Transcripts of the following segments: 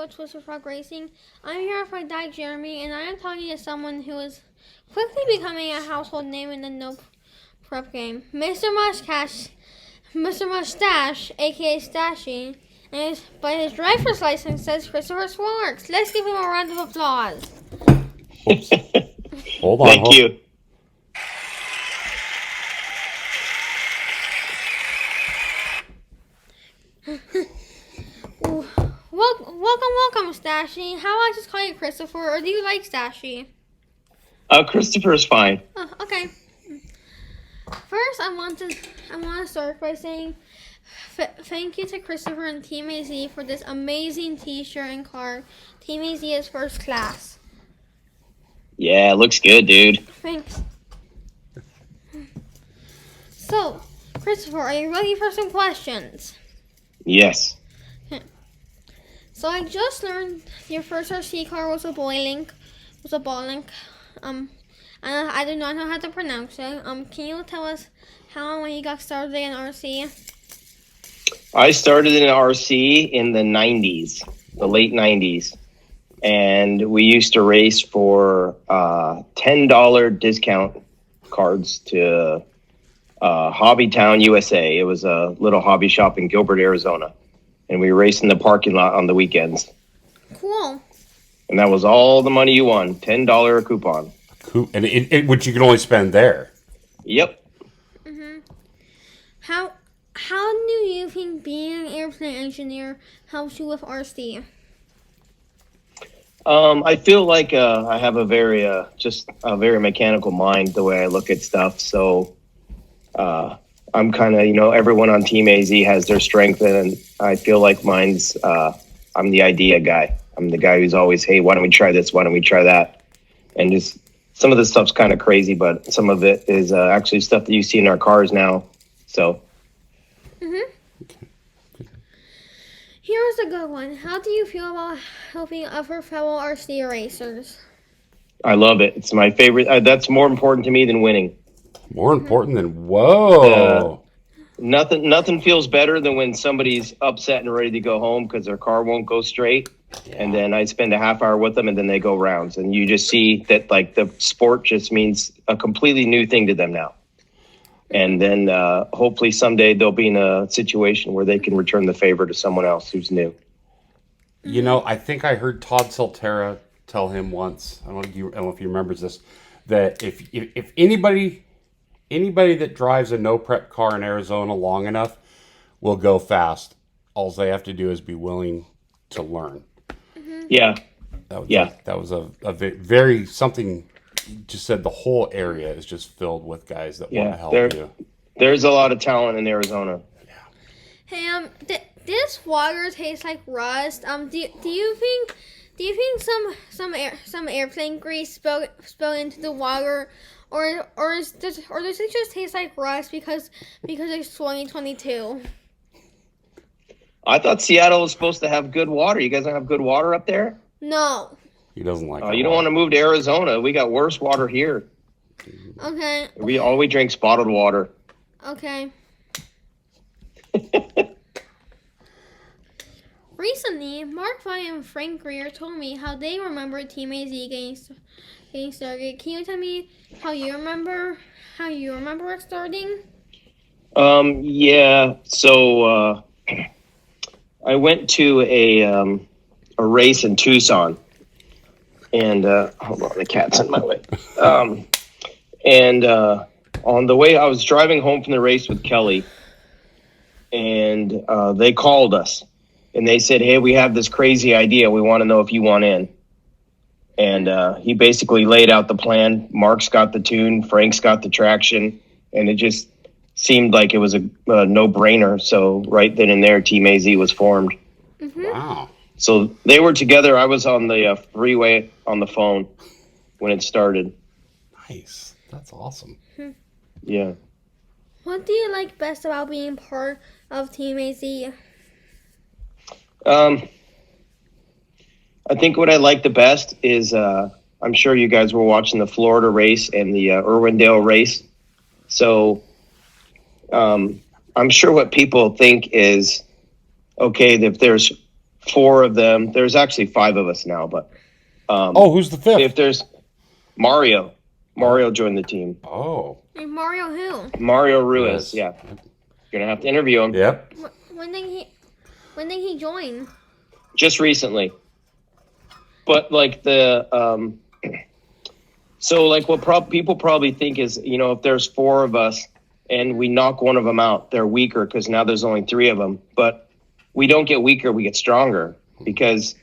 with Twisted Frog Racing. I'm here with my dad Jeremy, and I am talking to someone who is quickly becoming a household name in the no prep game. Mr. Mustache, aka Stashy, but his driver's license says Christopher Schwartz. Let's give him a round of applause. Oops. Hold on. Thank you. Welcome, Stashy. How I just call you Christopher, or do you like Stashy? Christopher's fine. Oh, okay. First, I want to start by saying thank you to Christopher and Team AZ for this amazing T-shirt and card. Team AZ is first class. Yeah, it looks good, dude. Thanks. So, Christopher, are you ready for some questions? Yes. So I just learned your first RC car was a ball link. And I do not know how to pronounce it. Can you tell us how and when you got started in RC? I started in RC in the 90s, the late 90s. And we used to race for $10 discount cards to Hobbytown, USA. It was a little hobby shop in Gilbert, Arizona. And we raced in the parking lot on the weekends. Cool. And that was all the money you won, $10 a coupon. Cool. And which you could only spend there. Yep. Mhm. How do you think being an airplane engineer helps you with RC? I feel like I have a very mechanical mind the way I look at stuff. So I'm kind of, everyone on Team AZ has their strength, and I feel like mine's, I'm the idea guy. I'm the guy who's always, hey, why don't we try this? Why don't we try that? And just some of the stuff's kind of crazy, but some of it is actually stuff that you see in our cars now. So. Mhm. Here's a good one. How do you feel about helping other fellow RC racers? I love it. It's my favorite. That's more important to me than winning. More important than whoa. Nothing feels better than when somebody's upset and ready to go home because their car won't go straight. Yeah. And then I spend a half hour with them, and then they go rounds. And you just see that, like, the sport just means a completely new thing to them now. And then hopefully someday they'll be in a situation where they can return the favor to someone else who's new. I think I heard Todd Solterra tell him once, I don't know if he remembers this, that if anybody that drives a no prep car in Arizona long enough will go fast. All they have to do is be willing to learn. Mm-hmm. Yeah. That was a very something. You just said the whole area is just filled with guys that want to help you. There's a lot of talent in Arizona. Yeah. Hey, this water tastes like rust. Do you think some airplane grease spill into the water, or does it just taste like rust because it's 2022? I thought Seattle was supposed to have good water. You guys don't have good water up there? No. He doesn't like. You don't want to move to Arizona. We got worse water here. Okay. We drink bottled water. Okay. Recently, Mark Vi and Frank Greer told me how they remember Team AZ getting started. Can you tell me how you remember it starting? Yeah. So I went to a race in Tucson. And hold on, the cat's in my way. And on the way, I was driving home from the race with Kelly, and they called us, and they said, "Hey, we have this crazy idea. We want to know if you want in." And he basically laid out the plan. Mark's got the tune, Frank's got the traction, and it just seemed like it was a no-brainer. So right then and there, Team AZ was formed. Mm-hmm. Wow. So they were together. I was on the freeway on the phone when it started. Nice. That's awesome. Yeah. What do you like best about being part of Team AZ? I think what I like the best is I'm sure you guys were watching the Florida race and the Irwindale race. So I'm sure what people think is, okay, if there's 4 of them. There's actually 5 of us now, but who's the 5th? if there's Mario joined the team. Oh, And Mario who? Mario Ruiz. Yeah, you're gonna have to interview him. yep. When did he join? Just recently. But like so like what people probably think is, if there's 4 of us and we knock one of them out, they're weaker because now there's only 3 of them. But we don't get weaker, we get stronger, because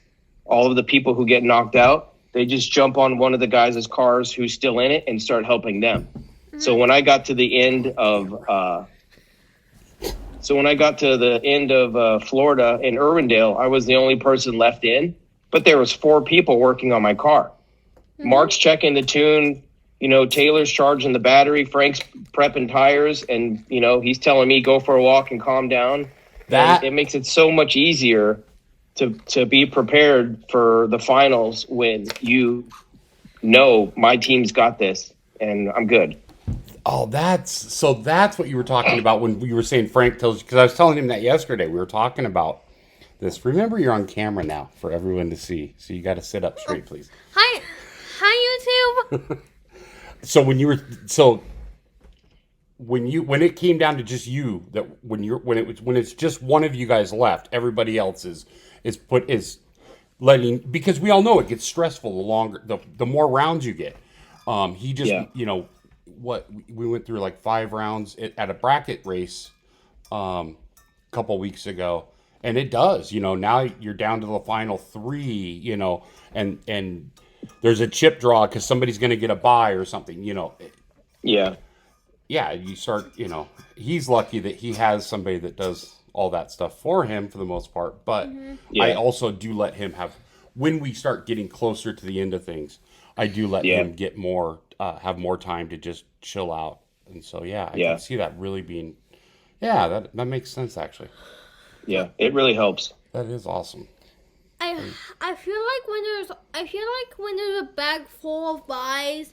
all of the people who get knocked out, they just jump on one of the guys' cars who's still in it and start helping them. Mm-hmm. So when I got to the end of Florida in Irwindale, I was the only person left in, but there was 4 people working on my car. Mm-hmm. Mark's checking the tune, Taylor's charging the battery, Frank's prepping tires, and he's telling me go for a walk and calm down. That it makes it so much easier to be prepared for the finals when my team's got this and I'm good. Oh, that's what you were talking about when you were saying Frank tells you, because I was telling him that yesterday. We were talking about this. Remember, you're on camera now for everyone to see, so you got to sit up straight, please. Hi YouTube. When it came down to just you, that when it's just one of you guys left, everybody else is letting, because we all know it gets stressful the more rounds you get. He just we went through like 5 rounds at a bracket race a couple weeks ago, and it does, now you're down to the final 3, and there's a chip draw because somebody's going to get a bye or something, yeah, you start, he's lucky that he has somebody that does all that stuff for him for the most part. But I also do let him when we start getting closer to the end of things, I do let him get more, have more time to just chill out. And so, I can see that really being, that makes sense actually. Yeah, it really helps. That is awesome. I feel like when there's a bag full of buys,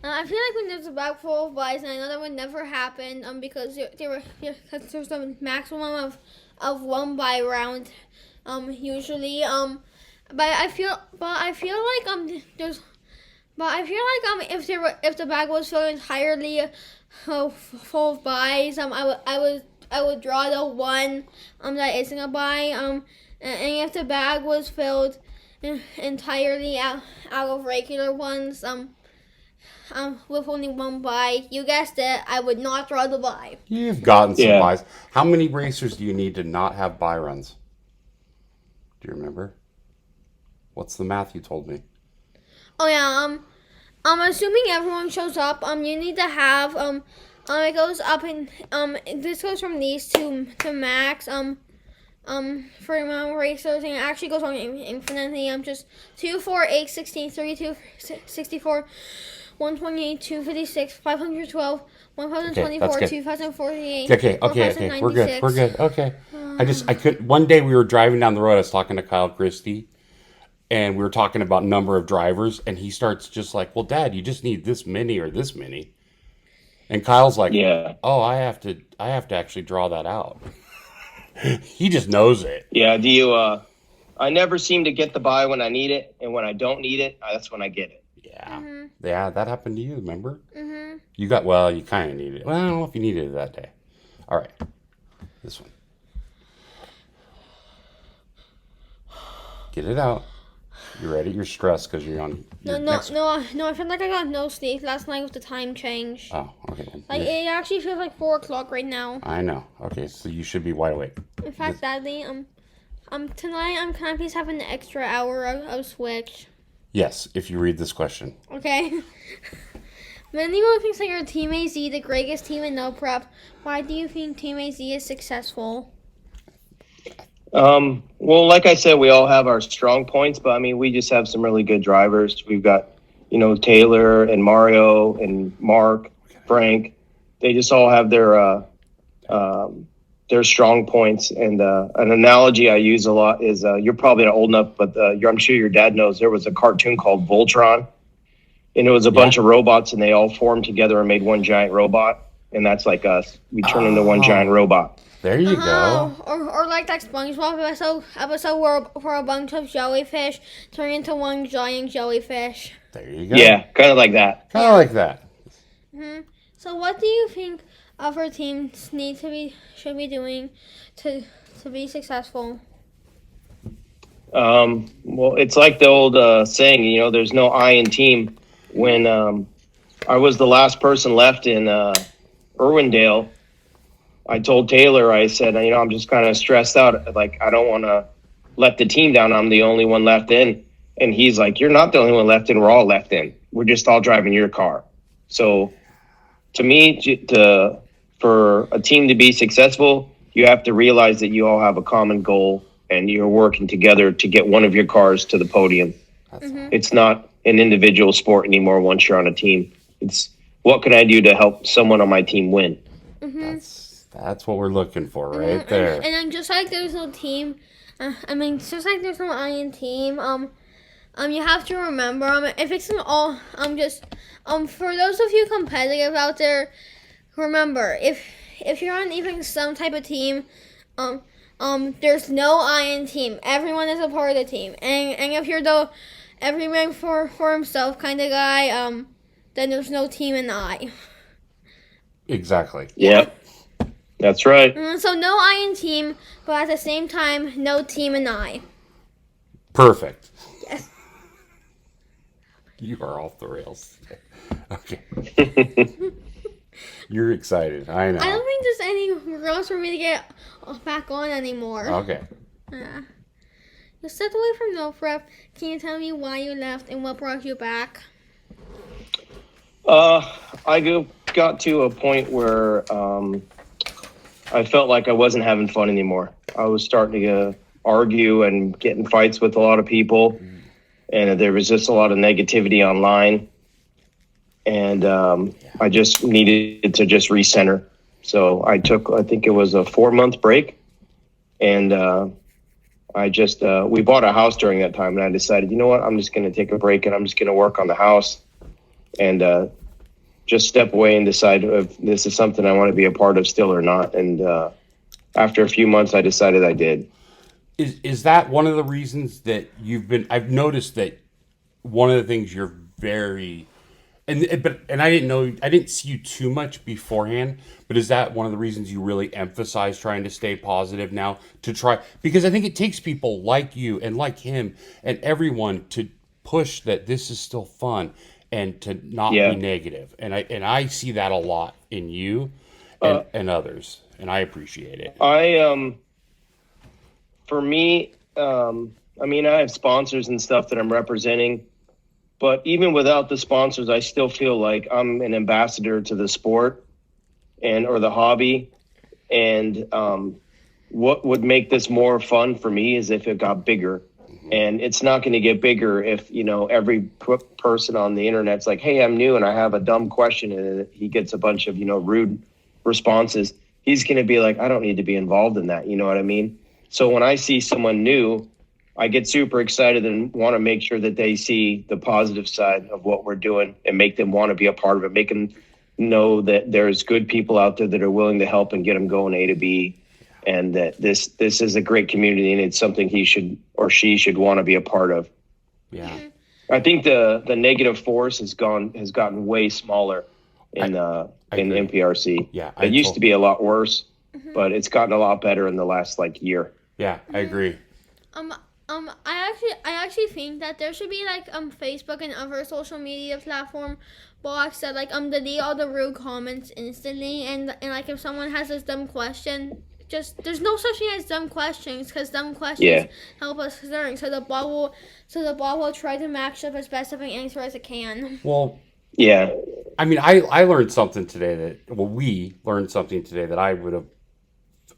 I feel like when there's a bag full of buys, and I know that would never happen, because there's a maximum of 1 buy round, usually, but I feel like if the bag was filled entirely full of buys, I would draw the one that isn't a buy, and if the bag was filled entirely out of regular ones, with only 1 buy, you guessed it, I would not draw the buy. You've gotten some buys. How many racers do you need to not have buy runs? Do you remember? What's the math you told me? Oh yeah, assuming everyone shows up, you need to have, it goes up in, this goes from these to max, for amount of racers, and it actually goes on infinitely, just 2, 4, 8, 16, 32, 64, 128, 256, 512, 1024, 2048. Okay. We're good. Okay. I couldn't. One day we were driving down the road. I was talking to Kyle Christie, and we were talking about number of drivers, and he starts just like, "Well, Dad, you just need this many or this many," and Kyle's like, "Oh, I have to actually draw that out." He just knows it. Yeah. I never seem to get the buy when I need it, and when I don't need it, that's when I get it. Yeah. Mm-hmm. Yeah, that happened to you, remember? Mm-hmm. You kind of needed it. Well, I don't know if you needed it that day. All right. This one. Get it out. You ready? You're stressed because you're on. No, I feel like I got no sleep last night with the time change. Oh, okay. It actually feels like 4 o'clock right now. I know. Okay, so you should be wide awake. In fact, Daddy, tonight, can I please have an extra hour of Switch? Yes, if you read this question. Okay. Many people consider Team AZ the greatest team in no prep. Why do you think Team AZ is successful? Well, like I said, we all have our strong points, but we just have some really good drivers. We've got, Taylor and Mario and Mark, Frank. They just all have their strong points. And an analogy I use a lot is you're probably not old enough, but I'm sure your dad knows there was a cartoon called Voltron, and it was a bunch of robots, and they all formed together and made one giant robot. and that's like us. We turn into one giant robot. There you go. Or like that SpongeBob episode where a bunch of jellyfish turn into one giant jellyfish. There you go. Yeah, kind of like that. Kind of like that. So what do you think other teams should be doing to be successful? Well, it's like the old saying, there's no I in team. When I was the last person left in Irwindale, I told Taylor, I said, I'm just kind of stressed out. Like, I don't want to let the team down. I'm the only one left in. And he's like, you're not the only one left in. We're all left in. We're just all driving your car. So to me, for a team to be successful, you have to realize that you all have a common goal and you're working together to get one of your cars to the podium. It's not an individual sport anymore once you're on a team. It's what can I do to help someone on my team win? That's what we're looking for right there. And then just like there's no team, just like there's no I in team, you have to remember, if it's an all, for those of you competitive out there, remember, if you're on even some type of team, there's no I in team. Everyone is a part of the team. And if you're the everyone for himself kind of guy, then there's no team in I. Exactly. Yep. That's right. So no I in team, but at the same time, no team in I. Perfect. Yes. You are off the rails. Okay. You're excited. I know. I don't think there's any girls for me to get back on anymore. Okay. You stepped away from no prep. Can you tell me why you left and what brought you back? I got to a point where I felt like I wasn't having fun anymore. I was starting to argue and get in fights with a lot of people, and there was just a lot of negativity online. And I just needed to just recenter. So I think it was a 4-month break, and we bought a house during that time, and I decided, you know what, I'm just going to take a break and I'm just going to work on the house and just step away and decide if this is something I want to be a part of still or not. And after a few months, I decided I did. Is that one of the reasons that I've noticed that one of the things you're very, and I didn't see you too much beforehand, but is that one of the reasons you really emphasize trying to stay positive now because I think it takes people like you and like him and everyone to push that this is still fun and to not be negative. And I see that a lot in you and others, and I appreciate it. For me, I have sponsors and stuff that I'm representing, but even without the sponsors, I still feel like I'm an ambassador to the sport or the hobby. And what would make this more fun for me is if it got bigger. And it's not going to get bigger if, every person on the internet's like, hey, I'm new and I have a dumb question, and he gets a bunch of, rude responses. He's going to be like, I don't need to be involved in that. You know what I mean? So when I see someone new, I get super excited and want to make sure that they see the positive side of what we're doing and make them want to be a part of it, make them know that there's good people out there that are willing to help and get them going A to B, and that this is a great community and it's something he should or she should want to be a part of. Yeah. I think the negative force has gotten way smaller in NPRC. Yeah. It used to be a lot worse, but it's gotten a lot better in the last year. Yeah, I agree. I actually think that there should be Facebook and other social media platform blocks that delete all the rude comments instantly, and if someone has this dumb question, there's no such thing as dumb questions, because dumb questions help us learn. So the bot will try to match up as best of an answer as it can. Well, yeah. I mean, I learned something today we learned something today that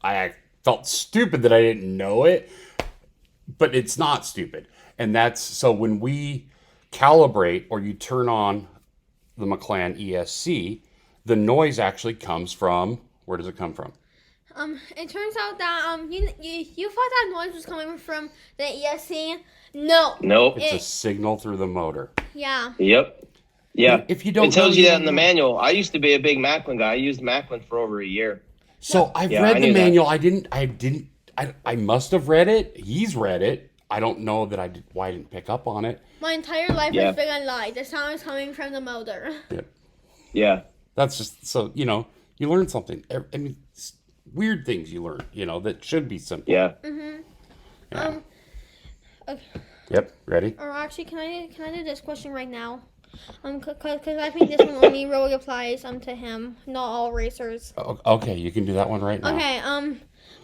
I felt stupid that I didn't know it, but it's not stupid. And that's, so when we calibrate or you turn on the McLaren ESC, the noise actually comes from, where does it come from? It turns out that you thought that noise was coming from the ESC. No. Nope. It's a signal through the motor. Yeah. Yep. Yeah. If you don't, it tells know, you that don't in the know. manual. I used to be a big Macklin guy. I used Macklin for over a year. So I've Yeah, read I the knew that. manual. I must have read it. He's read it. I don't know that I did. Why I didn't pick up on it. My entire life Yeah. has been a lie. The sound is coming from the motor. Yeah. That's just so you learn something. I mean, weird things you learn. That should be simple. Yeah. Yeah. Okay. Yep. Ready? Or actually, can I do this question right now? Cause I think this one only really applies to him, not all racers. Okay, you can do that one right now. Okay.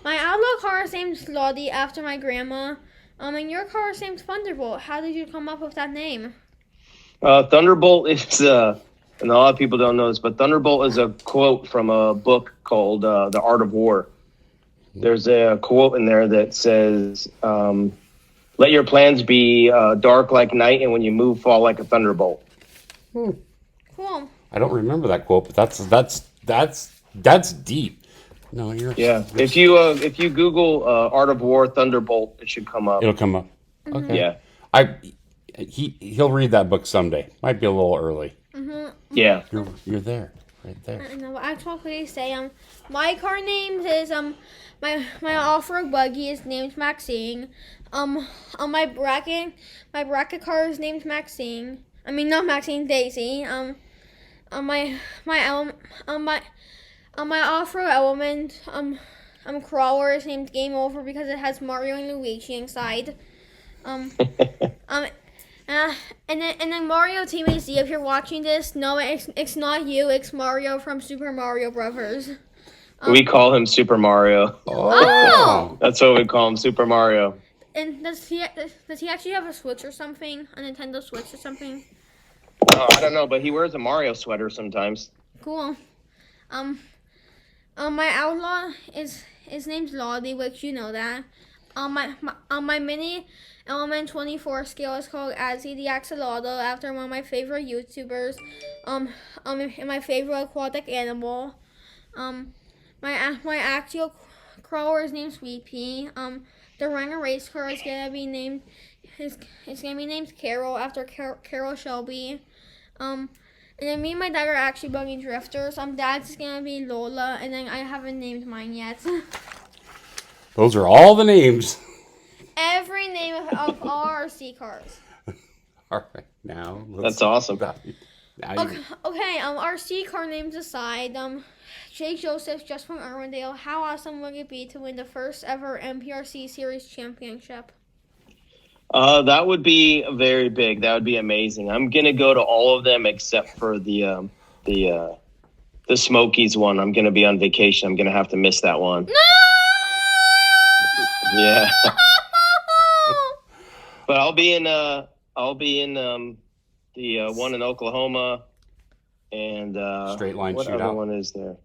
My outlaw car is named Slotty after my grandma. And your car is named Thunderbolt. How did you come up with that name? Thunderbolt is, and a lot of people don't know this, but Thunderbolt is a quote from a book called The Art of War. There's a quote in there that says, let your plans be dark like night, and when you move, fall like a thunderbolt. Cool. I don't remember that quote, but that's deep. No, you're Yeah. If you Google Art of War Thunderbolt, it should come up. It'll come up. Okay. Yeah. He'll read that book someday. Might be a little early. Yeah. You're there, right there. And I'll actually say my car name is my off-road buggy is named Maxine. My bracket car is named Maxine. I mean not Maxine, Daisy. My off-road element crawler is named Game Over because it has Mario and Luigi inside. And then Mario Team AZ, if you're watching this, no, it's not you, it's Mario from Super Mario Brothers. We call him Super Mario. Oh! That's what we call him, Super Mario. And does he actually have a Switch or something? A Nintendo Switch or something? I don't know, but he wears a Mario sweater sometimes. Cool. My outlaw is named Lottie, which you know that. My mini Element 24 scale is called Azzy the Axolotl after one of my favorite YouTubers. And my favorite aquatic animal. My actual crawler is named Sweet Pea. The Runner race car is gonna be named Carol after Carol Shelby. And then me and my dad are actually buggy drifters. Dad's gonna be Lola, and then I haven't named mine yet. Those are all the names. Every name of all our C cars. All right, now That's awesome. Okay, our C car names aside, Jake Joseph just from Irwindale. How awesome would it be to win the first ever MPRC Series championship? That would be very big. That would be amazing. I'm gonna go to all of them except for the Smokies one. I'm gonna be on vacation. I'm gonna have to miss that one. No! Yeah. But I'll be in the one in Oklahoma and Straight line what shootout. other one is there?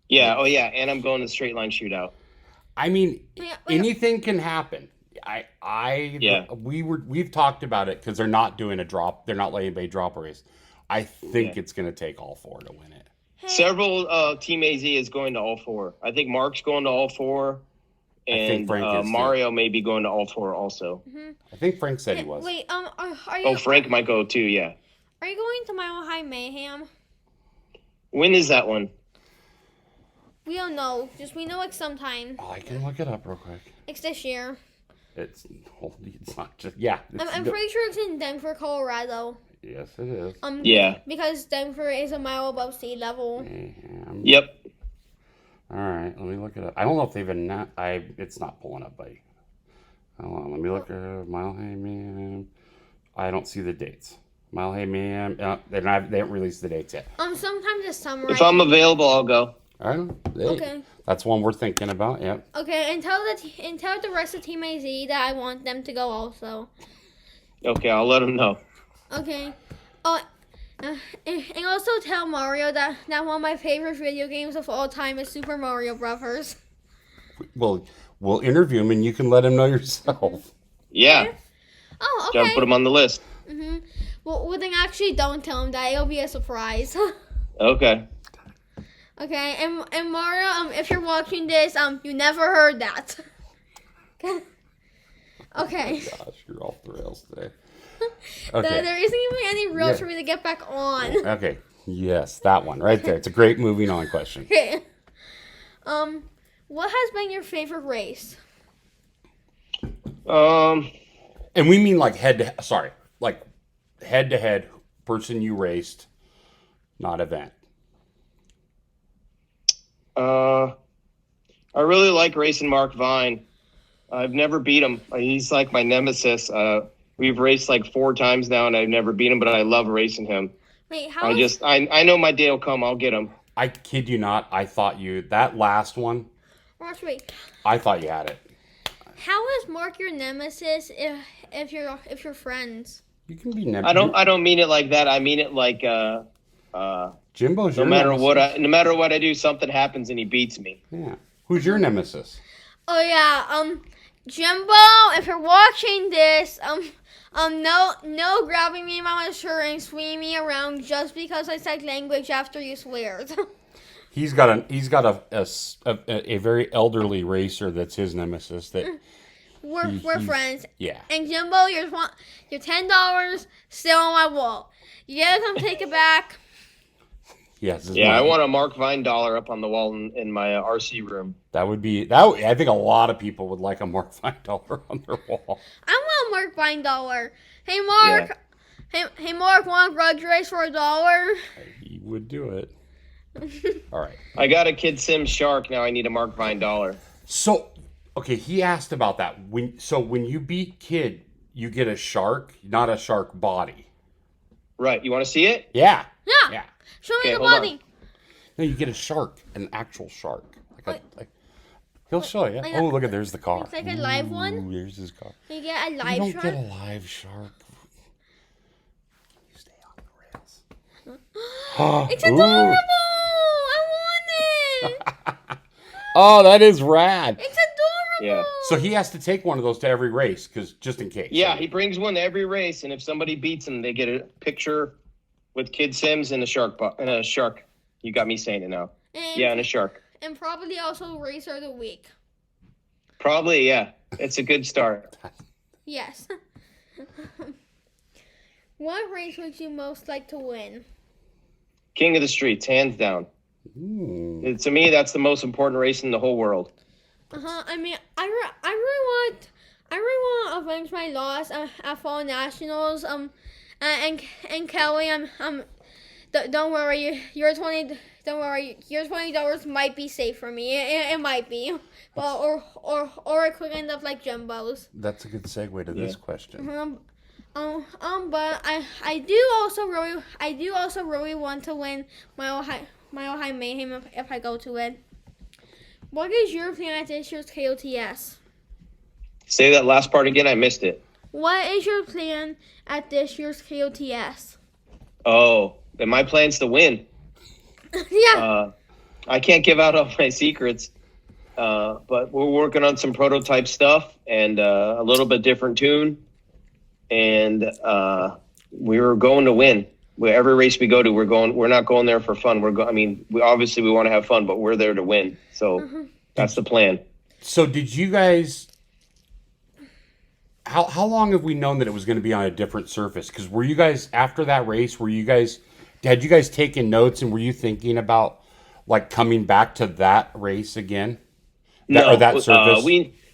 Yeah. Oh yeah. And I'm going to straight line shootout. I mean, Yeah. anything can happen. We've talked about it because they're not doing a drop. They're not letting anybody drop a race. I think it's going to take all four to win it. Several Team AZ is going to all four. I think Mark's going to all four. And Mario may be going to all four also. I think Frank said he was. Wait, are you? Frank might go too, yeah. Are you going to Mile High Mayhem? When is that one? We don't know. We know it's sometime. Oh, I can look it up real quick. It's this year. It's not just, yeah. I'm pretty sure it's in Denver, Colorado. Yes, it is. Yeah. Because Denver is a mile above sea level. Yep. All right, let me look it up. I don't know if they've announced. It's not pulling up, buddy. Hold on, let me look at Mile High Mayhem. I don't see the dates. Mile High Mayhem. They haven't released the dates yet. Sometime this summer. If I'm available, I'll go. I don't. Okay. That's one we're thinking about. Yep. Okay, and tell the rest of Team AZ that I want them to go also. Okay, I'll let them know. Okay. And also tell Mario that one of my favorite video games of all time is Super Mario Brothers. We'll interview him and you can let him know yourself. Yeah. Oh, okay. Gotta put him on the list. Well, then actually don't tell him that. It'll be a surprise. Okay. Okay, and Mario, if you're watching this, you never heard that. Okay. Gosh, you're off the rails today. Okay. There isn't even any rules Yeah. for me to get back on. Okay. Yes, that one right there. It's a great moving on question. Okay. What has been your favorite race? And we mean like head to head person you raced, not event. I really like racing Mark Vine. I've never beat him. He's like my nemesis. We've raced like 4 times now, and I've never beat him, but I love racing him. Wait, I know my day will come. I'll get him. I kid you not. I thought that last one. I thought you had it. How is Mark your nemesis if you're friends? You can be I don't mean it like that. I mean it like Jimbo's no your matter nemesis. no matter what I do, something happens and he beats me. Yeah. Who's your nemesis? Oh yeah, Jimbo, if you're watching this, no grabbing me by my shirt and swinging me around just because I said language after you swear. He's got a very elderly racer that's his nemesis. That we're friends. Yeah. And Jimbo, your $10 still on my wall. You gotta come take it back. Yes. Yeah, I want a Mark Vine dollar up on the wall in my RC room. That would be that. I think a lot of people would like a Mark Vine dollar on their wall. I want a Mark Vine dollar. Hey Mark. Yeah. Hey Mark, want a grudge race for $1? He would do it. All right. I got a Kid Sims shark. Now I need a Mark Vine dollar. So, okay, he asked about that. When you beat Kid, you get a shark, not a shark body. Right. You want to see it? Yeah. Yeah. Yeah. Show me Okay, the hold body. on. No, you get a shark, an actual shark. He'll show you. like Oh, look at there's the car. It's like a live one? Ooh, there's his car. You get a You live don't shark. get a live shark. You stay on the rails. It's Ooh. adorable. I want it. Oh, that is rad. It's adorable. Yeah. So he has to take one of those to every race, because just in case. Yeah, he brings one to every race, and if somebody beats him, they get a picture with Kid Sims and a shark. You got me saying it now. And a shark. And probably also Racer of the Week. Probably, yeah. It's a good start. Yes. What race would you most like to win? King of the Streets, hands down. Ooh. To me, that's the most important race in the whole world. I mean, I really want to avenge my loss at Fall Nationals. And Kelly, don't worry, your $20 might be safe for me. It might be, but or it could end up like Jumbo's. That's a good segue to this question. But I do also really want to win Mile High Mayhem if I go to it. What is your plan at this year's KOTS? Say that last part again. I missed it. What is your plan at this year's KOTS? Oh, then my plan's to win. Yeah. I can't give out all my secrets, but we're working on some prototype stuff and a little bit different tune. And we're going to win. Every race we go to, we're not going there for fun. We obviously want to have fun, but we're there to win. So that's the plan. So did you guys? How long have we known that it was going to be on a different surface? Because were you guys after that race? Had you guys taken notes and were you thinking about like coming back to that race again? No, or that surface.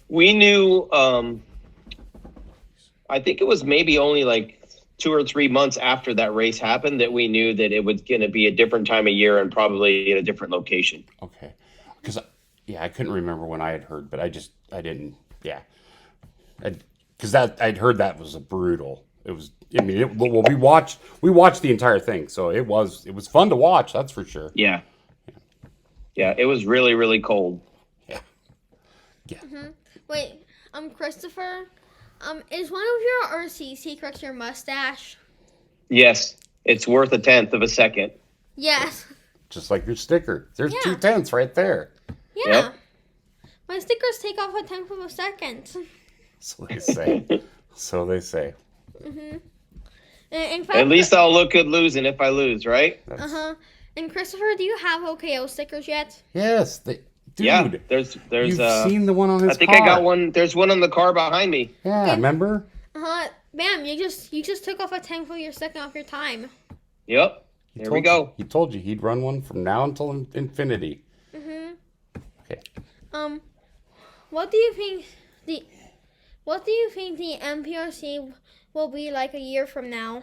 We knew. I think it was maybe only like 2 or 3 months after that race happened that we knew that it was going to be a different time of year and probably in a different location. Okay, because I couldn't remember when I had heard, but I didn't. Yeah, because I'd heard that was a brutal. It was. I mean, we watched the entire thing, so it was fun to watch. That's for sure. Yeah. It was really, really cold. Yeah. Wait, Christopher, is one of your RC secrets your mustache? Yes, it's worth 1/10 of a second. Yes. Just like your sticker. There's Yeah. 2/10 right there. Yeah. Yep. My stickers take off 1/10 of a second. So they say. So they say. In fact, At least I'll look good losing if I lose, right? And Christopher, do you have OKO stickers yet? Yes, dude. Yeah, there's You've seen the one on his I think car. I got one. There's one on the car behind me. Yeah, remember? bam! You just took off a tenth of your second off your time. Yep. There we go. He told you he'd run one from now until infinity. Mhm. Okay. What do you think the MPRC will be like a year from now?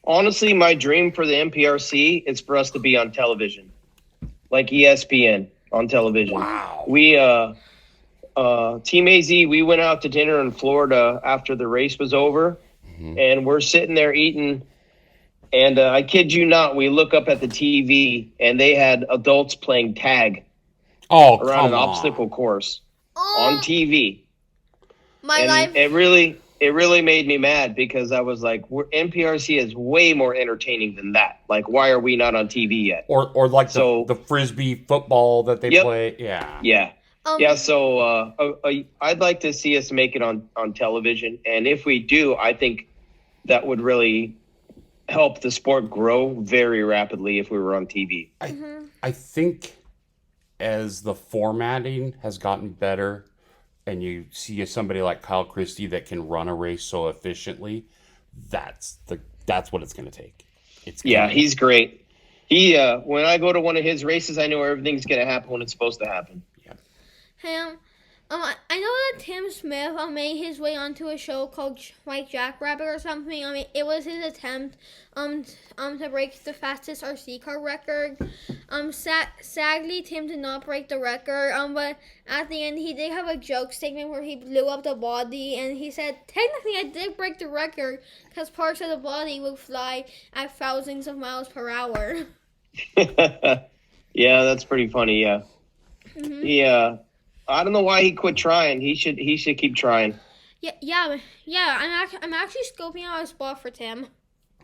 Honestly, my dream for the MPRC is for us to be on television, like ESPN on television. Wow. We Team AZ, we went out to dinner in Florida after the race was over, and we're sitting there eating. And I kid you not, we look up at the TV, and they had adults playing tag around an obstacle course on TV. My life. It really made me mad because I was like, NPRC is way more entertaining than that. Like, why are we not on TV yet? Or like the frisbee football that they play. Yeah. Yeah. So I'd like to see us make it on television. And if we do, I think that would really help the sport grow very rapidly if we were on TV. I think as the formatting has gotten better and you see somebody like Kyle Christie that can run a race so efficiently, that's what it's going to take. He's great. He when I go to one of his races, I know everything's going to happen when it's supposed to happen. Yeah. Hey, I know that Tim Smith made his way onto a show called like Jackrabbit or something. I mean, it was his attempt to break the fastest RC car record. Sadly, Tim did not break the record. But at the end, he did have a joke statement where he blew up the body, and he said, "Technically, I did break the record because parts of the body would fly at thousands of miles per hour." Yeah, that's pretty funny. Yeah. Yeah. I don't know why he quit trying. He should keep trying. Yeah. I'm actually scoping out a spot for Tim.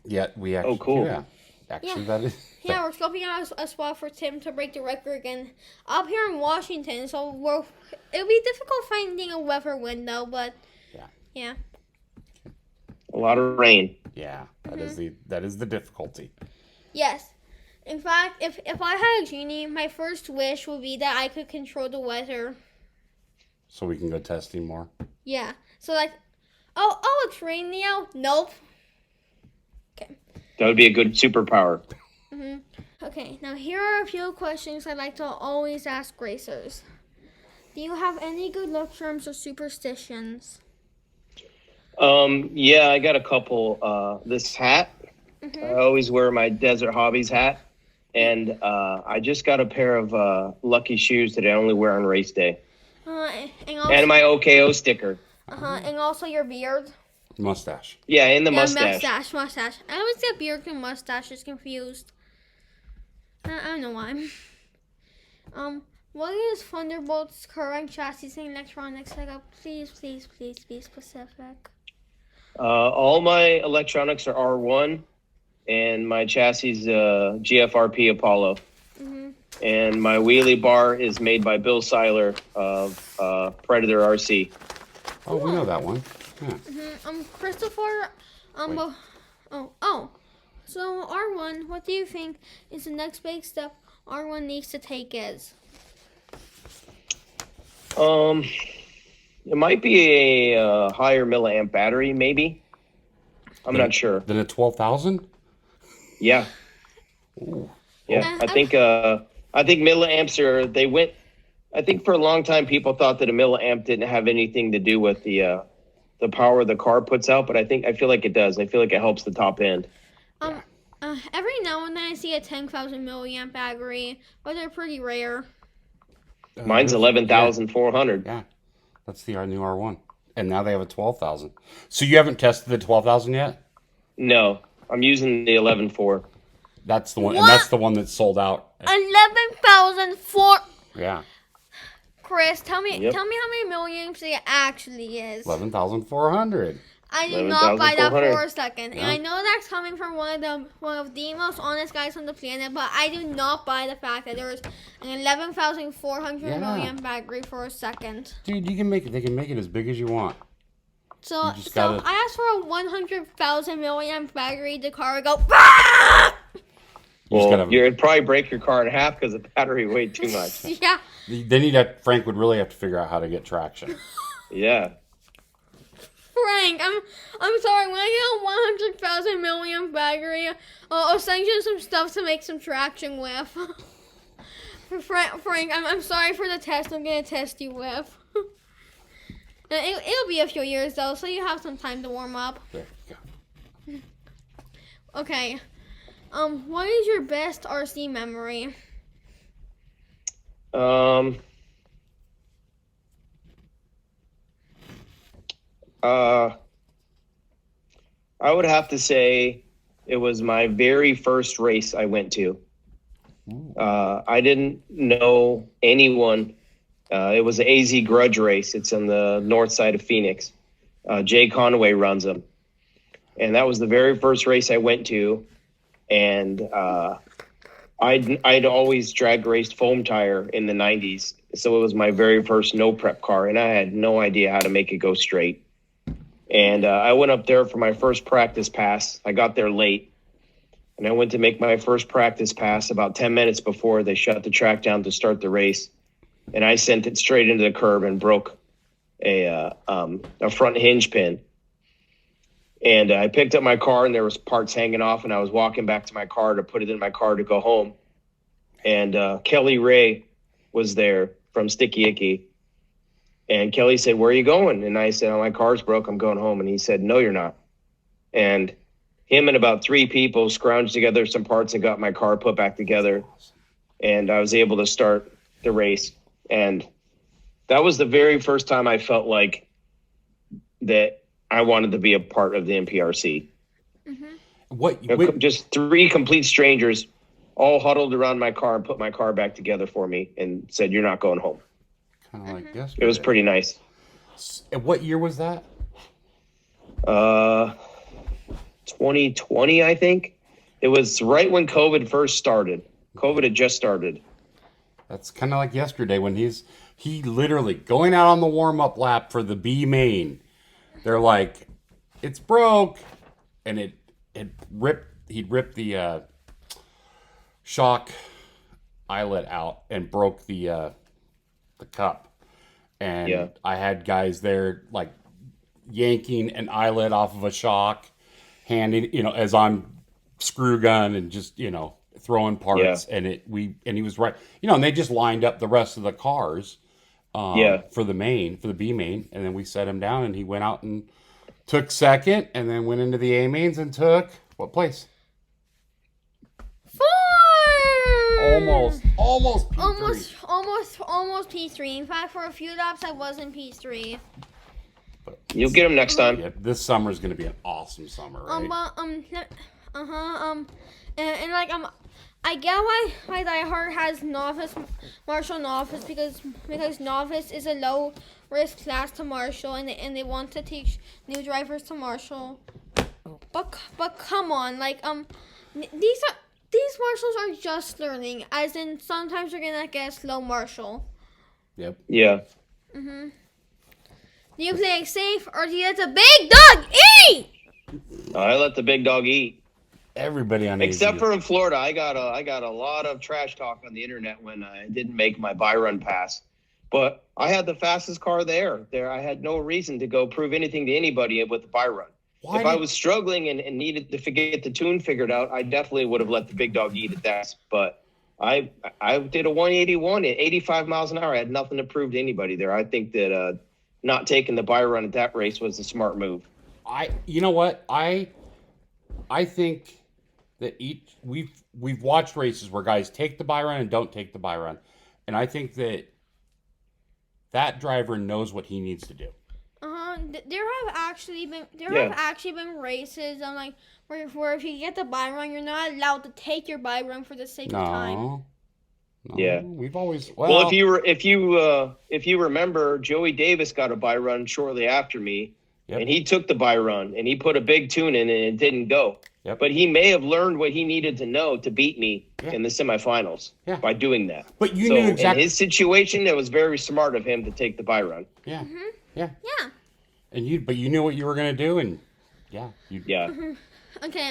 Yeah, we actually. Oh, cool. Yeah, actually, that is. Yeah, we're scoping out a spot for Tim to break the record again up here in Washington. So it'll be difficult finding a weather window, but yeah. A lot of rain. Yeah, that is the difficulty. Yes. In fact, if I had a genie, my first wish would be that I could control the weather. So we can go testing more. Yeah. So like, oh, it's raining now. Nope. Okay. That would be a good superpower. Okay. Now here are a few questions I'd like to always ask racers. Do you have any good luck charms or superstitions? Yeah, I got a couple. This hat. I always wear my Desert Hobbies hat. And I just got a pair of lucky shoes that I only wear on race day. And my OKO sticker. And also your beard. Mustache. Yeah, and the mustache. Mustache. I always get beard and mustaches confused. I don't know why. What is Thunderbolt's current chassis and electronics setup? Please be specific. All my electronics are R1. And my chassis is GFRP Apollo. And my wheelie bar is made by Bill Seiler of Predator RC. Oh, we know that one. Yeah. Christopher. So R1, what do you think is the next big step R1 needs to take is? It might be a higher milliamp battery, maybe. I'm not sure. Then a 12,000? Yeah. Ooh. Yeah, I think milliamps are. They went. I think for a long time people thought that a milliamp didn't have anything to do with the power the car puts out, but I feel like it does. I feel like it helps the top end. Every now and then I see a 10,000 milliamp battery, but they're pretty rare. Mine's 11,400. Yeah, that's the new R1, and now they have a 12,000. So you haven't tested the 12,000 yet? No, I'm using the 11.4. That's the one, and that's the one that's sold out. 11,004. Yeah. Chris, tell me how many milliamps it actually is. 11,400. I did not buy that for a second, Yeah. and I know that's coming from one of the most honest guys on the planet. But I do not buy the fact that there was an 11,400 milliamp battery for a second. Dude, you can make it. They can make it as big as you want. So gotta... I asked for a 100,000 milliamp battery. The car would go. Ah! Well, it'd probably break your car in half because the battery weighed too much. Yeah. Then Frank would really have to figure out how to get traction. Yeah. Frank, I'm sorry. When I get a 100,000 milliamp battery, I'll send you some stuff to make some traction with. Frank, I'm sorry for the test I'm gonna test you with. It'll be a few years though, so you have some time to warm up. There you go. Okay. What is your best RC memory? I would have to say it was my very first race I went to. I didn't know anyone. It was an AZ grudge race. It's on the north side of Phoenix. Jay Conway runs them. And that was the very first race I went to. And I'd always drag raced foam tire in the 90s. So it was my very first no prep car. And I had no idea how to make it go straight. And I went up there for my first practice pass. I got there late. And I went to make my first practice pass about 10 minutes before they shut the track down to start the race. And I sent it straight into the curb and broke a front hinge pin. And I picked up my car and there was parts hanging off, and I was walking back to my car to put it in my car to go home. And Kelly Ray was there from Sticky Icky. And Kelly said, "Where are you going?" And I said, "Oh, my car's broke. I'm going home." And he said, "No, you're not." And him and about 3 people scrounged together some parts and got my car put back together. And I was able to start the race. And that was the very first time I felt like that I wanted to be a part of the NPRC. Mm-hmm. Just 3 complete strangers all huddled around my car and put my car back together for me and said, "You're not going home." Kind of like yesterday. It was pretty nice. What year was that? 2020, I think. It was right when COVID first started. COVID had just started. That's kind of like yesterday when he literally going out on the warm-up lap for the B main. They're like, "It's broke," and he'd ripped the shock eyelet out and broke the cup. And yeah. I had guys there like yanking an eyelet off of a shock, handing, as I'm screw gun and just, throwing parts. Yeah. And he was right, and they just lined up the rest of the cars for the B main. And then we set him down and he went out and took second and then went into the A mains and took what place? 4. Almost P3. Almost P3. In fact, for a few laps, I was in P3. But you'll get him next time. Yeah, this summer is going to be an awesome summer, right? I get why Diehard has Marshall novice because novice is a low risk class to Marshall, and they want to teach new drivers to Marshall. But come on, these marshals are just learning, as in sometimes you're gonna get a slow marshal. Yep. Yeah. Mhm. Do you play it safe or do you let the big dog eat? I let the big dog eat. Everybody on except for in Florida, I got a lot of trash talk on the internet when I didn't make my by-run pass. But I had the fastest car there. I had no reason to go prove anything to anybody with the by-run. If I was struggling and needed to get the tune figured out, I definitely would have let the big dog eat at that. But I did a 181 at 85 miles an hour. I had nothing to prove to anybody there. I think that not taking the by run at that race was a smart move. You know what? I think that we've watched races where guys take the by run and don't take the by run, and I think that driver knows what he needs to do. There have actually been races where if you get the by run, you're not allowed to take your by run for the sake of time. No, yeah, we've always if you remember, Joey Davis got a by run shortly after me, and he took the by run and he put a big tune in and it didn't go. Yep. But he may have learned what he needed to know to beat me in the semifinals by doing that. But you knew exactly in his situation, it was very smart of him to take the by run. Yeah, yeah. And you knew what you were gonna do, and Mm-hmm. Okay,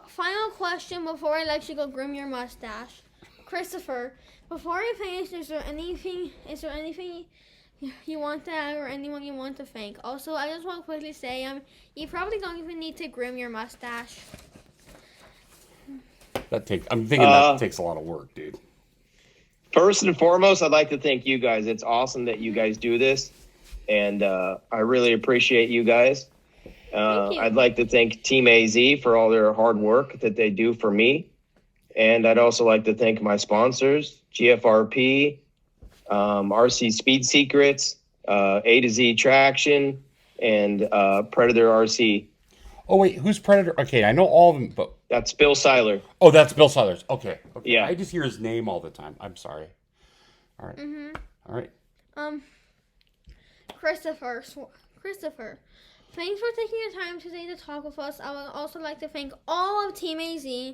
final question before I let you go groom your mustache. Christopher, before we finish, is there anything you want to add or anyone you want to thank? Also, I just want to quickly say, you probably don't even need to groom your mustache. I'm thinking that takes a lot of work, dude. First and foremost, I'd like to thank you guys. It's awesome that you guys do this, and I really appreciate you guys. Thank you. I'd like to thank Team AZ for all their hard work that they do for me. And I'd also like to thank my sponsors, GFRP, RC Speed Secrets, A to Z Traction, and Predator RC. Oh, wait, who's Predator? Okay, I know all of them, but... That's Bill Seiler. Oh, that's Bill Sellers. Okay. Yeah. I just hear his name all the time. I'm sorry. All right. All right. Christopher, thanks for taking the time today to talk with us. I would also like to thank all of Team AZ,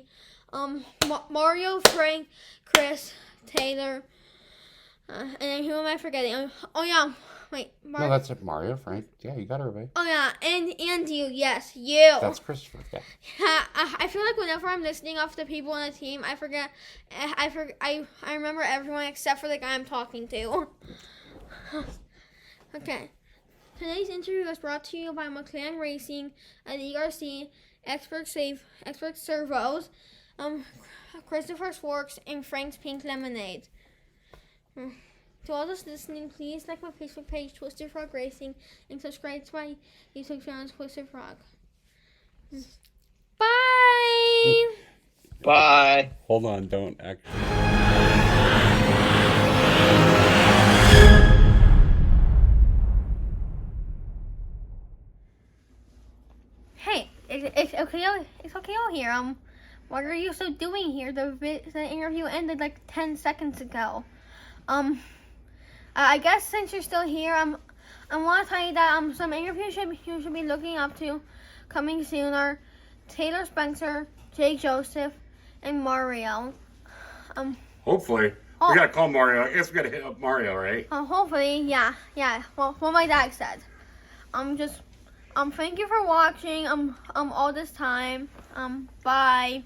Mario, Frank, Chris, Taylor, and who am I forgetting? Oh yeah, wait. No, that's it. Mario, Frank. Yeah, you got everybody. Oh yeah, and you. Yes, you. That's Christopher. Yeah. I feel like whenever I'm listening off the people on the team, I forget. I remember everyone except for the guy I'm talking to. Okay. Today's interview was brought to you by McLaren Racing at ERC, Expert Servos, Christopher Schwartz, and Frank's Pink Lemonade. To all those listening, please like my Facebook page, Twisted Frog Racing, and subscribe to my YouTube channel, Twisted Frog. Bye! Bye. Hold on, don't actually. Hey, it's OKO here. What are you still doing here? The interview ended like 10 seconds ago. I guess since you're still here, I want to tell you that some interviews you should be looking up to coming soon are Taylor Spencer, Jake Joseph, and Mario. Hopefully. We gotta call Mario. I guess we gotta hit up Mario, right? Hopefully, yeah. Well, what my dad said. Thank you for watching. All this time. Bye.